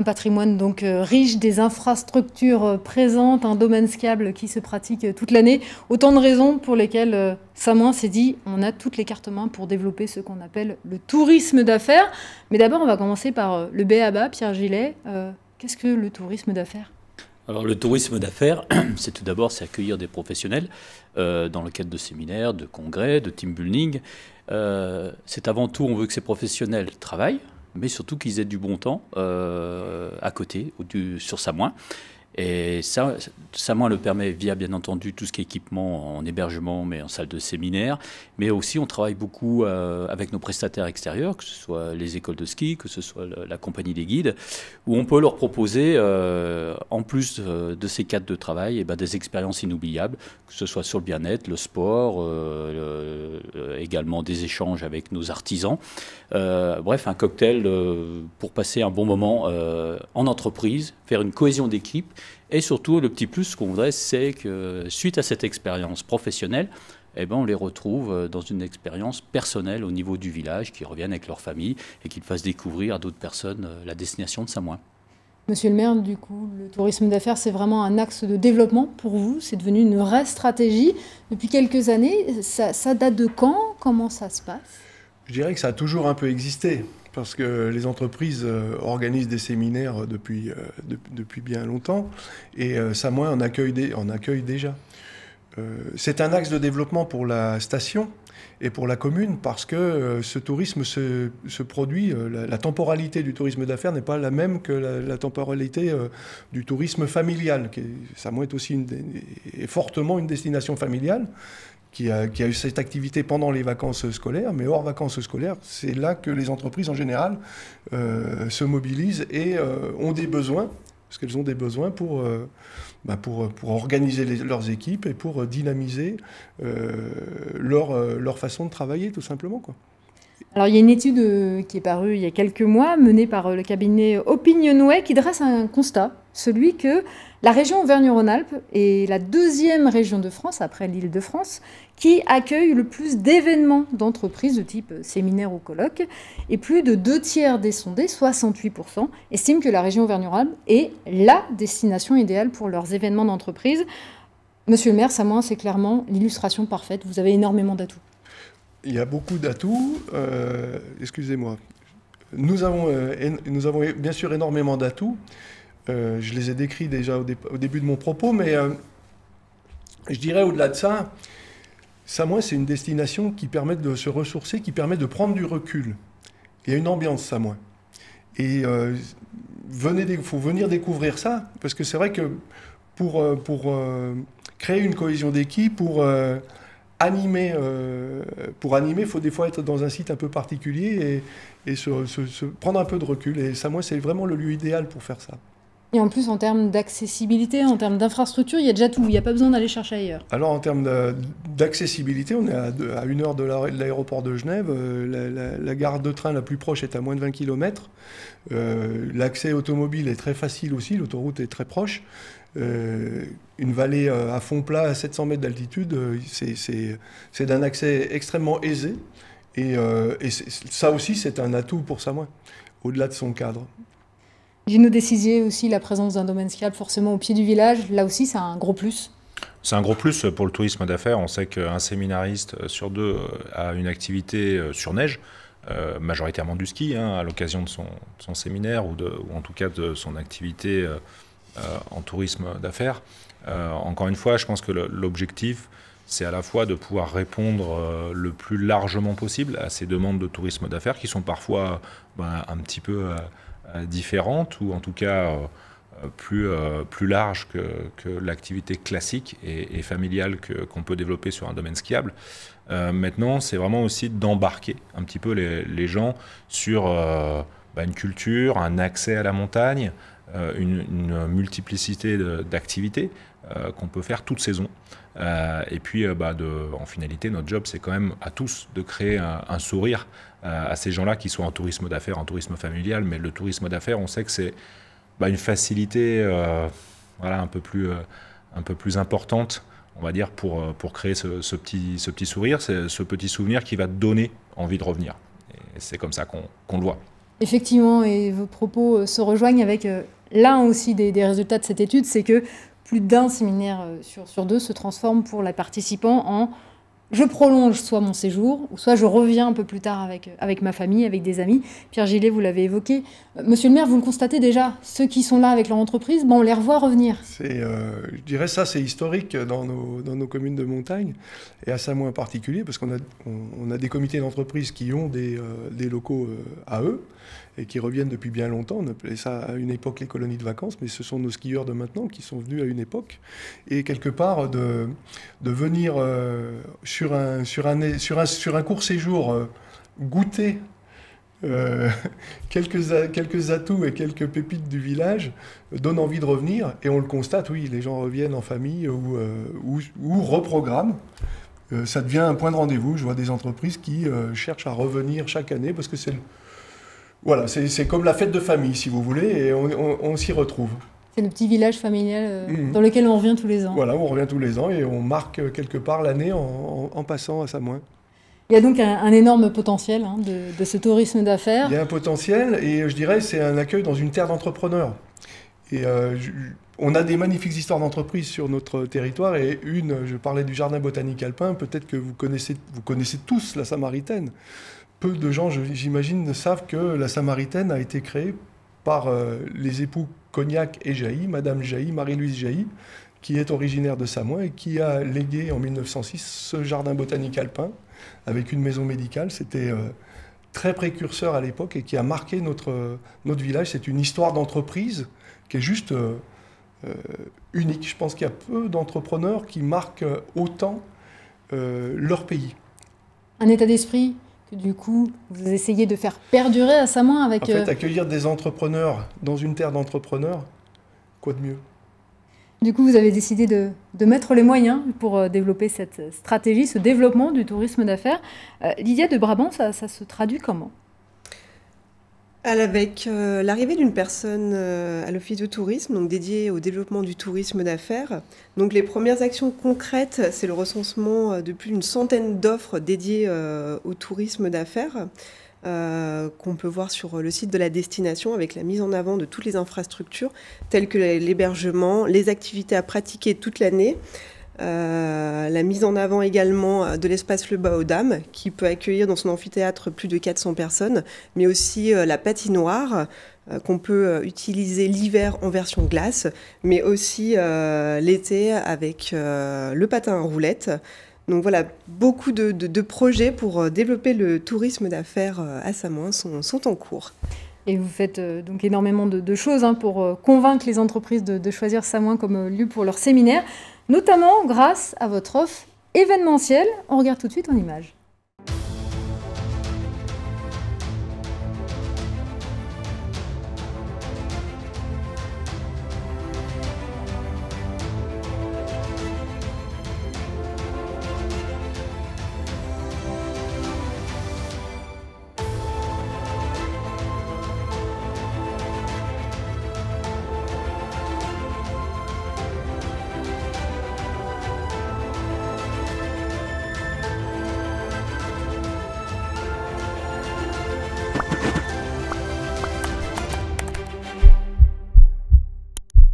patrimoine donc riche, des infrastructures présentes, un domaine skiable qui se pratique toute l'année. Autant de raisons pour lesquelles Samoin s'est dit on a toutes les cartes en main pour développer ce qu'on appelle le tourisme d'affaires. Mais d'abord, on va commencer par le b.a.-ba, Pierre Gillet. Qu'est-ce que le tourisme d'affaires ? Alors le tourisme d'affaires, c'est tout d'abord accueillir des professionnels dans le cadre de séminaires, de congrès, de team building. C'est avant tout, on veut que ces professionnels travaillent, mais surtout qu'ils aient du bon temps à côté, sur Samoin. Et ça, Samoin le permet via, bien entendu, tout ce qui est équipement en hébergement, mais en salle de séminaire. Mais aussi, on travaille beaucoup avec nos prestataires extérieurs, que ce soit les écoles de ski, que ce soit la compagnie des guides, où on peut leur proposer, en plus de ces cadres de travail, des expériences inoubliables, que ce soit sur le bien-être, le sport, également des échanges avec nos artisans. Bref, un cocktail pour passer un bon moment en entreprise, faire une cohésion d'équipe. Et surtout, le petit plus qu'on voudrait, c'est que suite à cette expérience professionnelle, on les retrouve dans une expérience personnelle au niveau du village, qu'ils reviennent avec leur famille et qu'ils fassent découvrir à d'autres personnes la destination de Samoin. Monsieur le maire, du coup, le tourisme d'affaires, c'est vraiment un axe de développement pour vous. C'est devenu une vraie stratégie. Depuis quelques années, ça date de quand? Comment ça se passe? Je dirais que ça a toujours un peu existé, parce que les entreprises organisent des séminaires depuis bien longtemps, et Samoin en accueille déjà. C'est un axe de développement pour la station et pour la commune, parce que ce tourisme se produit, la temporalité du tourisme d'affaires n'est pas la même que la temporalité du tourisme familial. Samoin est aussi est fortement une destination familiale, qui a eu cette activité pendant les vacances scolaires, mais hors vacances scolaires, c'est là que les entreprises en général se mobilisent et ont des besoins, parce qu'elles ont des besoins pour organiser leurs équipes et pour dynamiser leur façon de travailler, tout simplement, quoi. Alors, il y a une étude qui est parue il y a quelques mois, menée par le cabinet Opinionway, qui dresse un constat, celui que la région Auvergne-Rhône-Alpes est la deuxième région de France, après l'Île-de-France, qui accueille le plus d'événements d'entreprises de type séminaire ou colloque. Et plus de 2/3 des sondés, 68%, estiment que la région Auvergne-Rhône-Alpes est la destination idéale pour leurs événements d'entreprise. Monsieur le maire, Samoin, c'est clairement l'illustration parfaite. Vous avez énormément d'atouts. Il y a beaucoup d'atouts. Excusez-moi. Nous avons bien sûr énormément d'atouts. Je les ai décrits déjà au début de mon propos, mais je dirais au-delà de ça, Samoin, c'est une destination qui permet de se ressourcer, qui permet de prendre du recul. Il y a une ambiance Samoin. Et il faut venir découvrir ça, parce que c'est vrai que pour créer une cohésion d'équipe, pour animer, il faut des fois être dans un site un peu particulier et se prendre un peu de recul. Et Samoin, c'est vraiment le lieu idéal pour faire ça. Et en plus, en termes d'accessibilité, en termes d'infrastructure, il y a déjà tout. Il n'y a pas besoin d'aller chercher ailleurs. Alors, en termes d'accessibilité, on est à 1 heure de l'aéroport de Genève. La gare de train la plus proche est à moins de 20 km. L'accès automobile est très facile aussi. L'autoroute est très proche. Une vallée à fond plat, à 700 mètres d'altitude, c'est d'un accès extrêmement aisé. Et ça aussi, c'est un atout pour Samoin, au-delà de son cadre. Gino Décisier aussi, la présence d'un domaine skiable forcément au pied du village, là aussi c'est un gros plus. C'est un gros plus pour le tourisme d'affaires. On sait qu'un séminariste sur 2 a une activité sur neige, majoritairement du ski, à l'occasion de son séminaire ou en tout cas de son activité en tourisme d'affaires. Encore une fois, je pense que l'objectif, c'est à la fois de pouvoir répondre le plus largement possible à ces demandes de tourisme d'affaires qui sont parfois un petit peu différentes ou en tout cas plus larges que l'activité classique et familiale qu'on peut développer sur un domaine skiable. Maintenant, c'est vraiment aussi d'embarquer un petit peu les gens sur une culture, un accès à la montagne, une multiplicité d'activités qu'on peut faire toute saison. Et puis, en finalité, notre job, c'est quand même à tous de créer un sourire à ces gens-là qui sont en tourisme d'affaires, en tourisme familial. Mais le tourisme d'affaires, on sait que c'est une facilité un peu plus importante, on va dire, pour créer ce petit sourire, ce petit souvenir qui va donner envie de revenir. Et c'est comme ça qu'on le voit. Effectivement, et vos propos se rejoignent avec l'un aussi des résultats de cette étude, c'est que plus d'un séminaire sur deux se transforme pour les participants en je prolonge soit mon séjour, ou soit je reviens un peu plus tard avec ma famille, avec des amis. Pierre Gillet, vous l'avez évoqué. Monsieur le maire, vous le constatez déjà, ceux qui sont là avec leur entreprise, on les revoit revenir. Je dirais ça, c'est historique dans nos communes de montagne, et à Samoin en particulier, parce qu'on a des comités d'entreprise qui ont des locaux à eux, et qui reviennent depuis bien longtemps. On appelait ça à une époque les colonies de vacances, mais ce sont nos skieurs de maintenant qui sont venus à une époque. Et quelque part, de venir sur un court séjour goûter quelques atouts et quelques pépites du village donne envie de revenir. Et on le constate, oui, les gens reviennent en famille ou reprogramment. Ça devient un point de rendez-vous. Je vois des entreprises qui cherchent à revenir chaque année parce que voilà, c'est comme la fête de famille, si vous voulez, et on s'y retrouve. C'est le petit village familial dans lequel on revient tous les ans. Voilà, on revient tous les ans et on marque quelque part l'année en passant à Samoin. Il y a donc un énorme potentiel de ce tourisme d'affaires. Il y a un potentiel et je dirais c'est un accueil dans une terre d'entrepreneurs. Et on a des magnifiques histoires d'entreprises sur notre territoire et je parlais du jardin botanique alpin, peut-être que vous connaissez tous la Samaritaine. Peu de gens, j'imagine, savent que la Samaritaine a été créée par les époux Cognac et Jailly, Madame Jailly, Marie-Louise Jailly, qui est originaire de Samoin et qui a légué en 1906 ce jardin botanique alpin avec une maison médicale. C'était très précurseur à l'époque et qui a marqué notre village. C'est une histoire d'entreprise qui est juste unique. Je pense qu'il y a peu d'entrepreneurs qui marquent autant leur pays. Un état d'esprit que du coup, vous essayez de faire perdurer à Samoin avec... En fait, accueillir des entrepreneurs dans une terre d'entrepreneurs, quoi de mieux? Du coup, vous avez décidé de mettre les moyens pour développer cette stratégie, ce développement du tourisme d'affaires. Lydia de Brabant, ça se traduit comment? Avec l'arrivée d'une personne à l'Office de tourisme, donc dédiée au développement du tourisme d'affaires, donc les premières actions concrètes, c'est le recensement de plus d'une centaine d'offres dédiées au tourisme d'affaires qu'on peut voir sur le site de la destination avec la mise en avant de toutes les infrastructures telles que l'hébergement, les activités à pratiquer toute l'année, la mise en avant également de l'espace Le Bas aux Dames qui peut accueillir dans son amphithéâtre plus de 400 personnes, mais aussi la patinoire qu'on peut utiliser l'hiver en version glace, mais aussi l'été avec le patin à roulettes. Donc voilà, beaucoup de projets pour développer le tourisme d'affaires à Samoin sont en cours. Et vous faites donc énormément de choses pour convaincre les entreprises de choisir Samoin comme lieu pour leur séminaire, notamment grâce à votre offre événementielle. On regarde tout de suite en images.